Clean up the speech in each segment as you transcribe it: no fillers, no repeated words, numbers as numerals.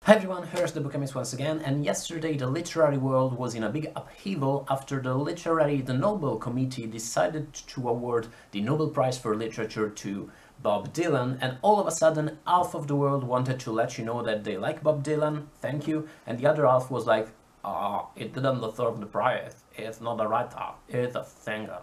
Hi everyone, here's the Bookemist once again, and yesterday the literary world was in a big upheaval after the Nobel Committee decided to award the Nobel Prize for Literature to Bob Dylan, and all of a sudden half of the world wanted to let you know that they like Bob Dylan, thank you, and the other half was like, it didn't deserve the prize, it's not a writer, it's a singer.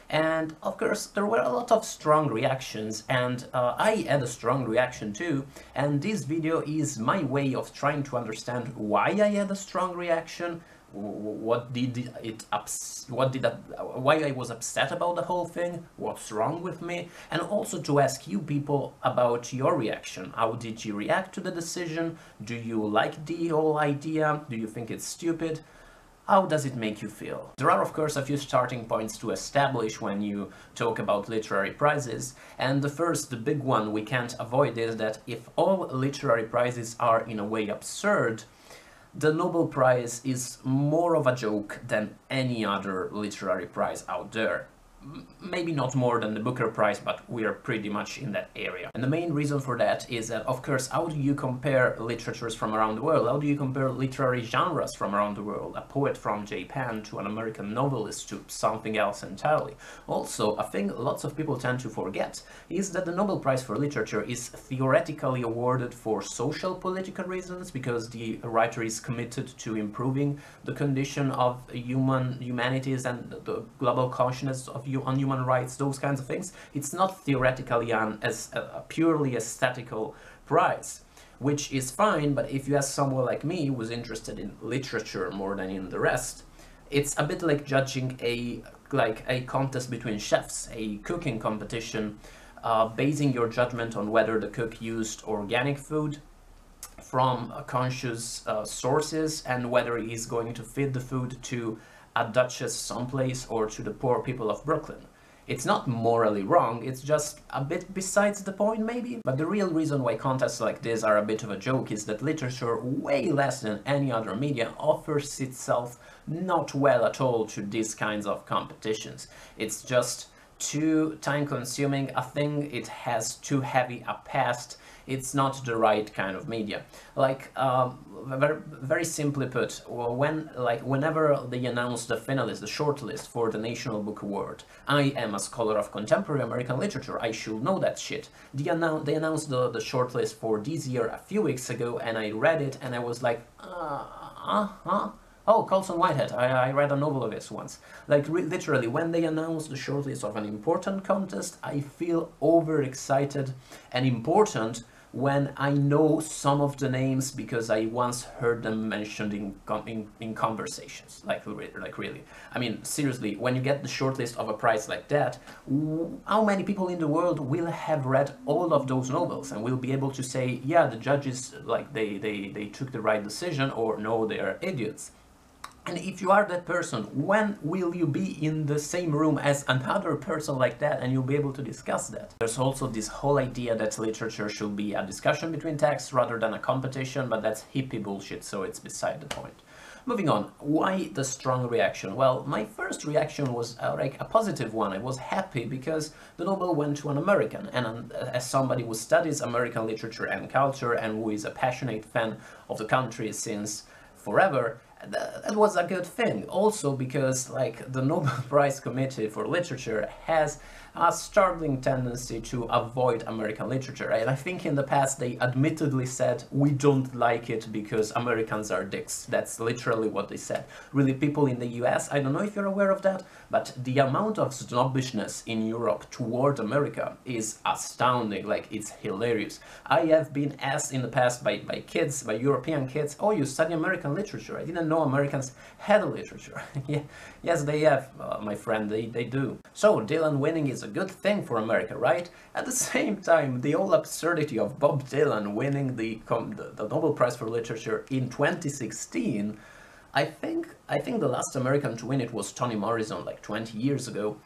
And of course there were a lot of strong reactions, and I had a strong reaction too, and this video is my way of trying to understand why I had a strong reaction, why I was upset about the whole thing, what's wrong with me, and also to ask you people about your reaction. How did you react to the decision? Do you like the whole idea? Do you think it's stupid? How does it make you feel? There are of course a few starting points to establish when you talk about literary prizes, and the big one we can't avoid is that if all literary prizes are in a way absurd, the Nobel Prize is more of a joke than any other literary prize out there. Maybe not more than the Booker Prize, but we are pretty much in that area. And the main reason for that is that, of course, how do you compare literatures from around the world? How do you compare literary genres from around the world? A poet from Japan to an American novelist to something else entirely. Also, a thing lots of people tend to forget is that the Nobel Prize for Literature is theoretically awarded for social political reasons, because the writer is committed to improving the condition of humanities and the global consciousness of on human rights, those kinds of things. It's not theoretically as a purely aesthetical prize, which is fine, but if you ask someone like me who's interested in literature more than in the rest, it's a bit like judging a contest between chefs, a cooking competition, basing your judgment on whether the cook used organic food from conscious sources and whether he's going to feed the food to a duchess someplace or to the poor people of Brooklyn. It's not morally wrong, it's just a bit besides the point maybe. But the real reason why contests like this are a bit of a joke is that literature, way less than any other media, offers itself not well at all to these kinds of competitions. It's just too time-consuming a thing, it has too heavy a past, it's not the right kind of media. Like, very simply put, whenever they announce the finalists, the shortlist for the National Book Award, I am a scholar of contemporary American literature, I should know that shit. They announced the shortlist for this year a few weeks ago, and I read it and I was like, oh, Colson Whitehead, I read a novel of his once. Like, literally, when they announce the shortlist of an important contest, I feel overexcited and important when I know some of the names because I once heard them mentioned in conversations. Like really. I mean, seriously, when you get the shortlist of a prize like that, how many people in the world will have read all of those novels and will be able to say, yeah, the judges, like, they took the right decision, or no, they are idiots? And if you are that person, when will you be in the same room as another person like that and you'll be able to discuss that? There's also this whole idea that literature should be a discussion between texts rather than a competition, but that's hippie bullshit, so it's beside the point. Moving on, why the strong reaction? Well, my first reaction was like a positive one. I was happy because the Nobel went to an American, and as somebody who studies American literature and culture and who is a passionate fan of the country since forever, that was a good thing. Also because, like, the Nobel Prize Committee for Literature has a startling tendency to avoid American literature, and I think in the past they admittedly said, we don't like it because Americans are dicks. That's literally what they said. Really, people in the US, I don't know if you're aware of that, but the amount of snobbishness in Europe toward America is astounding. Like, it's hilarious. I have been asked in the past by European kids, oh, you study American literature? I didn't know Americans had a literature. Yeah, yes, they have, my friend, they do. So, Dylan winning is a good thing for America, right? At the same time, the whole absurdity of Bob Dylan winning the Nobel Prize for Literature in 2016, I think the last American to win it was Toni Morrison like 20 years ago,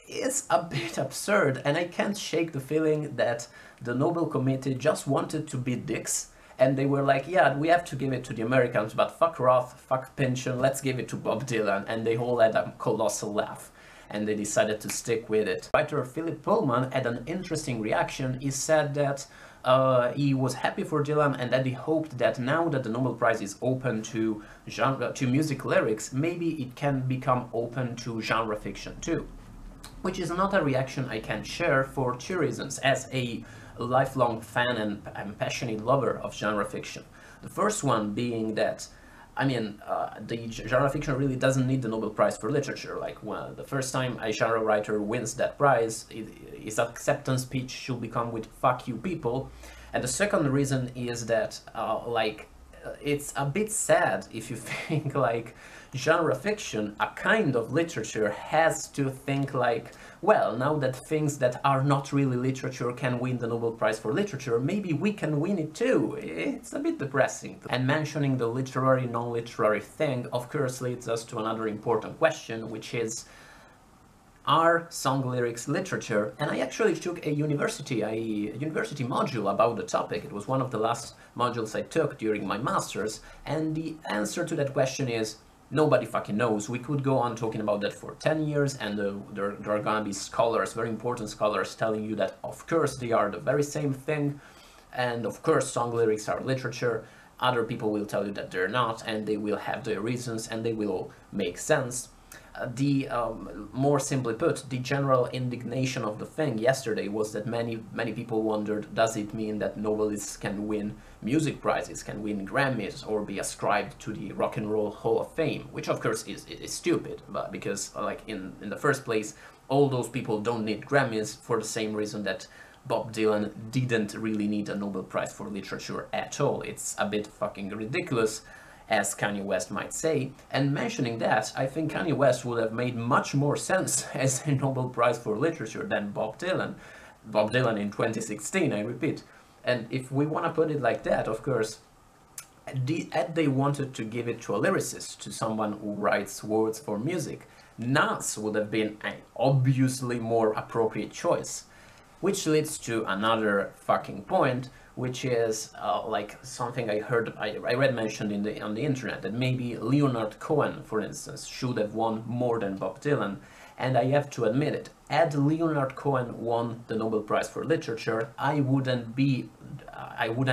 is a bit absurd, and I can't shake the feeling that the Nobel Committee just wanted to be dicks, and they were like, yeah, we have to give it to the Americans, but fuck Roth, fuck Pynchon, let's give it to Bob Dylan, and they all had a colossal laugh. and they decided to stick with it. Writer Philip Pullman had an interesting reaction. He said that he was happy for Dylan and that he hoped that now that the Nobel Prize is open to music lyrics, maybe it can become open to genre fiction too. Which is not a reaction I can share for two reasons, as a lifelong fan and passionate lover of genre fiction. The first one being that, I mean, the genre fiction really doesn't need the Nobel Prize for Literature. Like, well, the first time a genre writer wins that prize, his acceptance speech should become with "fuck you people." And the second reason is that, it's a bit sad if you think like genre fiction, a kind of literature, has to think like, well, now that things that are not really literature can win the Nobel Prize for Literature, maybe we can win it too. It's a bit depressing. And mentioning the literary, non-literary thing, of course, leads us to another important question, which is, are song lyrics literature? And I actually took a university module about the topic. It was one of the last modules I took during my master's, and the answer to that question is nobody fucking knows. We could go on talking about that for 10 years, and there are gonna be scholars, very important scholars, telling you that of course they are the very same thing, and of course song lyrics are literature. Other people will tell you that they're not, and they will have their reasons, and they will make sense. More simply put, the general indignation of the thing yesterday was that many people wondered, does it mean that Nobelists can win music prizes, can win Grammys, or be ascribed to the Rock and Roll Hall of Fame? Which of course is stupid, but because like in the first place, all those people don't need Grammys for the same reason that Bob Dylan didn't really need a Nobel Prize for Literature at all. It's a bit fucking ridiculous, as Kanye West might say. And mentioning that, I think Kanye West would have made much more sense as a Nobel Prize for Literature than Bob Dylan. Bob Dylan in 2016, I repeat. And if we want to put it like that, of course, had they wanted to give it to a lyricist, to someone who writes words for music, Nas would have been an obviously more appropriate choice. Which leads to another fucking point, which is like something I read mentioned on the internet, that maybe Leonard Cohen, for instance, should have won more than Bob Dylan. And I have to admit it, had Leonard Cohen won the Nobel Prize for Literature, I wouldn't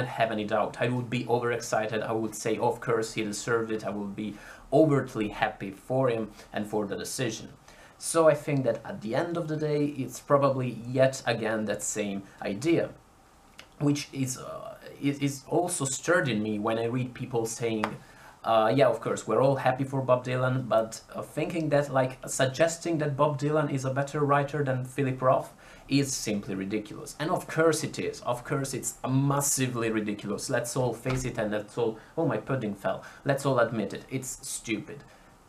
have any doubt. I would be overexcited. I would say, of course, he deserved it. I would be overtly happy for him and for the decision. So I think that at the end of the day, it's probably yet again that same idea, which is also stirred in me when I read people saying, yeah, of course, we're all happy for Bob Dylan, but thinking that, like, suggesting that Bob Dylan is a better writer than Philip Roth is simply ridiculous. And of course it is. Of course it's massively ridiculous. Let's all face it, and let's all... Oh, my pudding fell. Let's all admit it. It's stupid.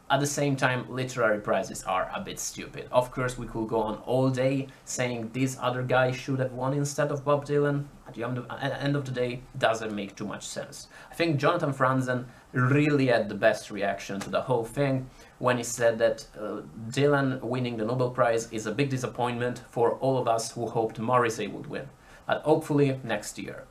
At the same time, literary prizes are a bit stupid. Of course, we could go on all day saying this other guy should have won instead of Bob Dylan. At the end of the day, doesn't make too much sense. I think Jonathan Franzen really had the best reaction to the whole thing when he said that Dylan winning the Nobel Prize is a big disappointment for all of us who hoped Morrissey would win. But hopefully next year.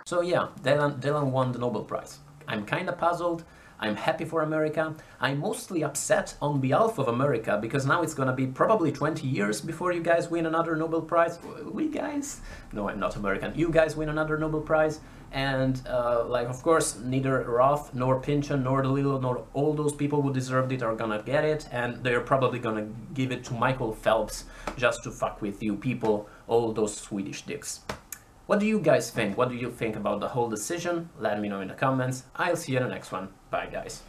So yeah, Dylan won the Nobel Prize. I'm kinda puzzled. I'm happy for America. I'm mostly upset on behalf of America, because now it's gonna be probably 20 years before you guys win another Nobel Prize. We guys? No, I'm not American. You guys win another Nobel Prize. And, like, of course, neither Roth, nor Pynchon, nor DeLillo, nor all those people who deserved it are gonna get it. And they're probably gonna give it to Michael Phelps just to fuck with you people, all those Swedish dicks. What do you guys think? What do you think about the whole decision? Let me know in the comments. I'll see you in the next one. Bye, guys.